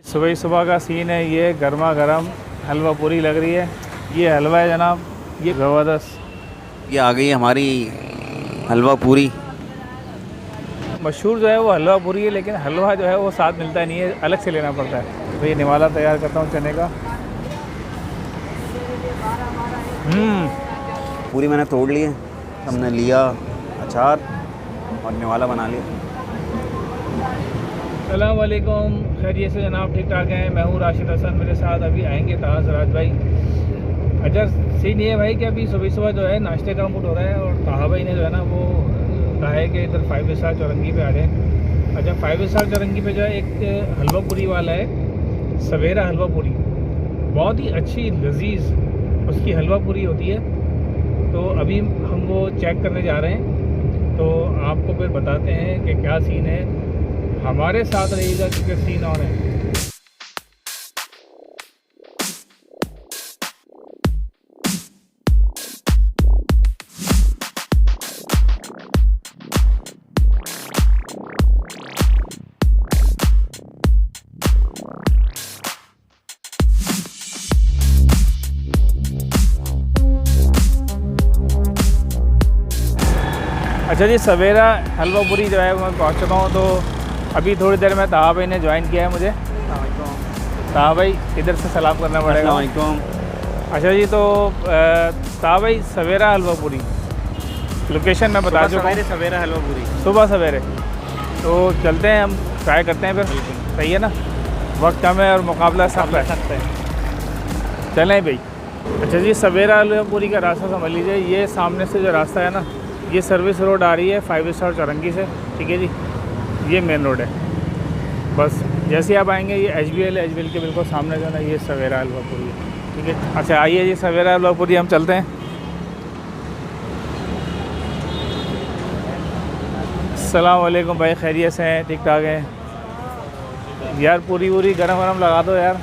सुबह ही सुबह का सीन है। ये गर्मा गर्म हलवा पूरी लग रही है। ये हलवा है जनाब, ये ज़बरदस्त। ये आ गई हमारी हलवा पूरी। मशहूर जो है वो हलवा पूरी है, लेकिन हलवा जो है वो साथ मिलता नहीं है, अलग से लेना पड़ता है। तो ये निवाला तैयार करता हूँ चने का। पूरी मैंने तोड़ ली है, हमने लिया अचार और निवाला बना लिया। अस्सलाम वालेकुम, खैरियत से जनाब, ठीक ठाक हैं। मैं हूँ राशिद हसन, मेरे साथ अभी आएंगे ताहा सिराज भाई। अच्छा सीन ये है भाई कि अभी सुबह सुबह जो है नाश्ते का मूड हो रहा है और ताहा भाई ने जो है ना वो कहा है कि इधर 5 स्टार चौरंगी पे आ जाए। अच्छा 5 स्टार चौरंगी पे जो है एक हलवा पूरी वाला है, सवेरा हलवा पूरी, बहुत ही अच्छी लजीज उसकी हलवा पूरी होती है। तो अभी हम वो चेक करने जा रहे हैं, तो आपको फिर बताते हैं कि क्या सीन है। हमारे साथ रहिएगा क्योंकि सीन ऑन है। अच्छा जी, सवेरा हलवा पूरी जो है मैं पहुँच चुका हूँ। तो अभी थोड़ी देर में ताहा भाई ने ज्वाइन किया है मुझे। ताहा भाई इधर से सलाम करना पड़ेगा। अच्छा जी, तो ताहा भाई सवेरा हलवा पूरी लोकेशन मैं बता चुका हूँ। सवेरा हलवा पूरी सुबह सवेरे तो चलते हैं, हम ट्राई करते हैं फिर। सही है ना, वक्त कम है और मुकाबला सब है। चलें भाई। अच्छा जी, सवेरा हलवा पूरी का रास्ता समझ लीजिए। ये सामने से जो रास्ता है ना, ये सर्विस रोड आ रही है 5 स्टार चौरंगी से, ठीक है जी। ये मेन रोड है। बस जैसे आप आएंगे ये HBL है, HBL के बिल्कुल सामने जो है ना ये सवेरा हलवा पूरी है, ठीक है। अच्छा आइए जी, सवेरा हलवा पूरी हम चलते हैं। अस्सलाम वालेकुम भाई, खैरियत से हैं, ठीक ठाक हैं यार। पूरी गरम गरम लगा दो यार,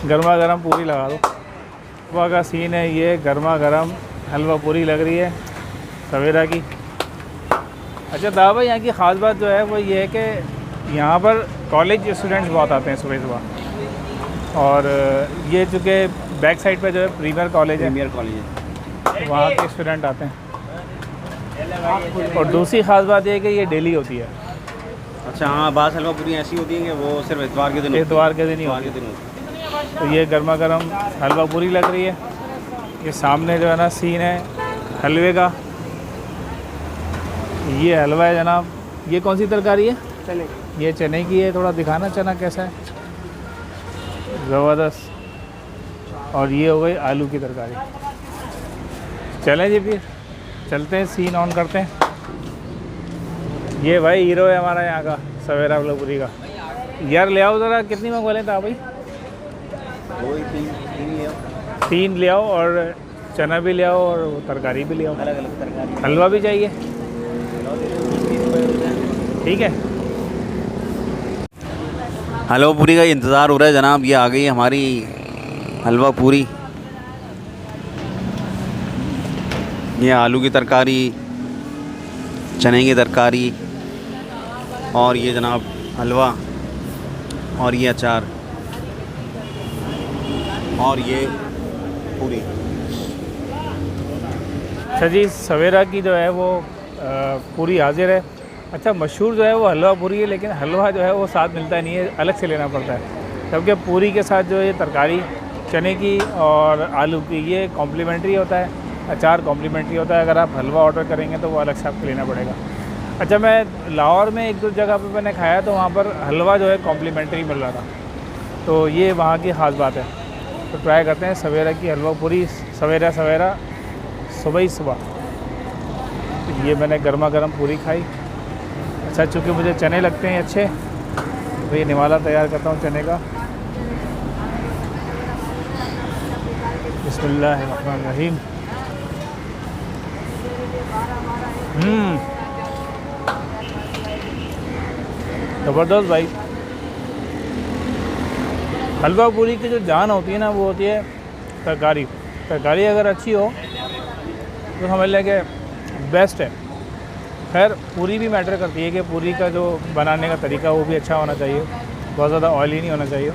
गर्मा गर्म पूरी लगा दो। सुबह का सीन है, ये गर्मा गर्म हलवा पूरी लग रही है सवेरा की। अच्छा दादा भाई, यहाँ की ख़ास बात जो है वो ये है कि यहाँ पर कॉलेज स्टूडेंट्स बहुत आते हैं सुबह सुबह। और ये चूँकि बैक साइड पे जो है प्रीमियर कॉलेज है, वहाँ के स्टूडेंट आते हैं। और दूसरी ख़ास बात ये है कि ये डेली होती है। अच्छा हाँ, बास हलवा पूरी ऐसी होती है कि वो सिर्फ इतवार के दिन ही होती है। तो ये गर्मा गर्म हलवा पूरी लग रही है। ये सामने जो है ना सीन है हलवे का। ये हलवा है जनाब। ये कौन सी तरकारी है? चने की। ये चने की है। थोड़ा दिखाना चना कैसा है। ज़बरदस्त। और ये हो गई आलू की तरकारी। चलें जी फिर चलते हैं, सीन ऑन करते हैं। ये भाई हीरो है हमारा यहाँ का, सवेरा हलवा पूरी का। यार ले आओ ज़रा, कितनी मंगवा लें था भाई? 3 ले आओ, और चना भी ले आओ और तरकारी भी ले आओ। अलग अलग तरकारी, हलवा भी चाहिए, ठीक है। हलवा पूरी का इंतज़ार हो रहा है जनाब। ये आ गई हमारी हलवा पूरी। ये आलू की तरकारी, चने की तरकारी, और ये जनाब हलवा, और ये अचार, और ये पूरी। अच्छा जी, सवेरा की जो है वो पूरी हाजिर है। अच्छा मशहूर जो है वो हलवा पूरी है, लेकिन हलवा जो है वो साथ मिलता नहीं है, अलग से लेना पड़ता है। क्योंकि पूरी के साथ जो ये तरकारी चने की और आलू की ये कॉम्प्लीमेंट्री होता है, अचार कॉम्प्लीमेंट्री होता है। अगर आप हलवा ऑर्डर करेंगे तो वो अलग से आपको लेना पड़ेगा। अच्छा मैं लाहौर में 1-2 जगह पे मैंने खाया, तो वहाँ पर हलवा जो है कॉम्प्लीमेंट्री मिल रहा था। तो ये वहाँ की ख़ास बात है। तो ट्राई करते हैं सवेरा की हलवा पूरी। सवेरा सुबह ही सुबह ये मैंने गर्मा गर्म पूरी खाई। अच्छा चूँकि मुझे चने लगते हैं अच्छे, तो ये निवाला तैयार करता हूँ चने का। बिस्मिल्लाहिर्रहमानिर्रहीम। ज़बरदस्त भाई। हलवा पूरी की जो जान होती है ना, वो होती है तरकारी। तरकारी अगर अच्छी हो तो समझ लें कि बेस्ट है। खैर पूरी भी मैटर करती है कि पूरी का जो बनाने का तरीका वो भी अच्छा होना चाहिए, बहुत ज़्यादा ऑयली नहीं होना चाहिए।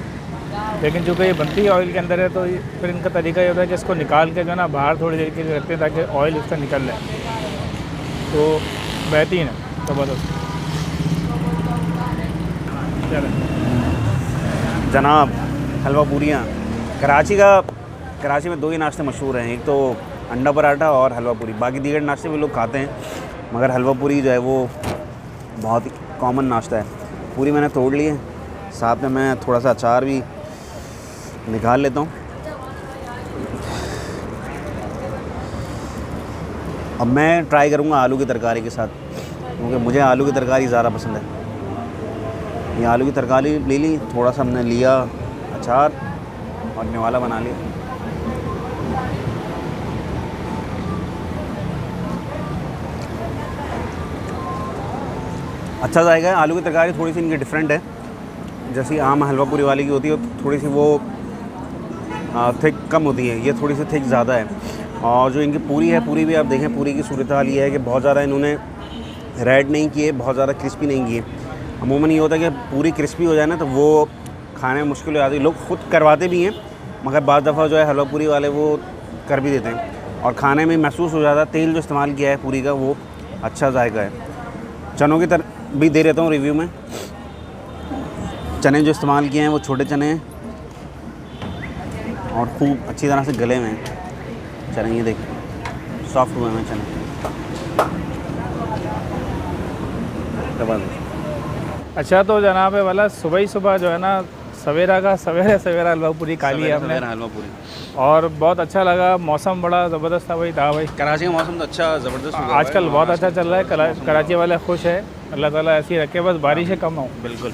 लेकिन चूँकि ये बनती है ऑयल के अंदर है तो फिर इनका तरीका ये होता है कि इसको निकाल के जो है ना बाहर थोड़ी देर के लिए रखते हैं ताकि ऑयल उसका निकल जाए। तो बेहतरीन है, ज़बरदस्त। जनाब हलवा पूरियाँ कराची में 2 ही नाश्ते मशहूर हैं, एक तो अंडा पराठा और हलवा पूरी। बाकी दीगर नाश्ते भी लोग खाते हैं मगर हलवा पूरी जो है वो बहुत ही कॉमन नाश्ता है। पूरी मैंने तोड़ ली है, साथ में मैं थोड़ा सा अचार भी निकाल लेता हूँ। अब मैं ट्राई करूँगा आलू की तरकारी के साथ, क्योंकि मुझे आलू की तरकारी ज़्यादा पसंद है। ये आलू की तरकारी ले ली, थोड़ा सा हमने लिया अचार और निवाला बना लिया। अच्छा जाएगा। आलू की तरकारी थोड़ी सी इनकी डिफरेंट है, जैसी आम हलवा पूरी वाली की होती है थोड़ी सी वो थिक कम होती है, ये थोड़ी सी थिक ज़्यादा है। और जो इनकी पूरी है, पूरी भी आप देखें, पूरी की सूरत हाल ये है कि बहुत ज़्यादा इन्होंने रेड नहीं किए, बहुत ज़्यादा क्रिस्पी नहीं किए। अमूमन ये होता है कि पूरी क्रिस्पी हो जाए ना तो वो खाने में मुश्किल हो जाती है। लोग खुद करवाते भी हैं मगर बाद दफ़ा जो है हलवा पूरी वाले वो कर भी देते हैं और खाने में महसूस हो जाता है। तेल जो इस्तेमाल किया है पूरी का वो अच्छा जायका है। चनों की तरह भी दे देता हूँ रिव्यू में। चने जो इस्तेमाल किए हैं वो छोटे चने हैं और खूब अच्छी तरह से गले में हैं चने। ये देखिए सॉफ्ट हुए हैं चने, ज़बरदस्त। अच्छा तो जनाब वाला सुबह ही सुबह जो है ना सवेरा सवेरा हलवा पूरी खा ली है हमने हलवा पूरी और बहुत अच्छा लगा। मौसम बड़ा ज़बरदस्त था भाई। कराची का मौसम तो अच्छा ज़बरदस्त हुआ है। आजकल बहुत अच्छा चल रहा है, कराची वाले खुश है। अल्लाह ताला ऐसी रखे, बस बारिशें कम हो। बिल्कुल।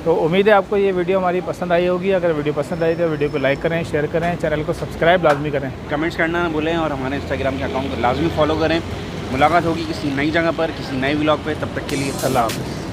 तो उम्मीद है आपको ये वीडियो हमारी पसंद आई होगी। अगर वीडियो पसंद आई तो वीडियो को लाइक करें, शेयर करें, चैनल को सब्सक्राइब लाजमी करें, कमेंट्स करना ना भूलें और हमारे इंस्टाग्राम के अकाउंट को लाजमी फॉलो करें। मुलाकात होगी किसी नई जगह पर, किसी नए व्लॉग पे। तब तक के लिए अल्लाह हाफ़िज़।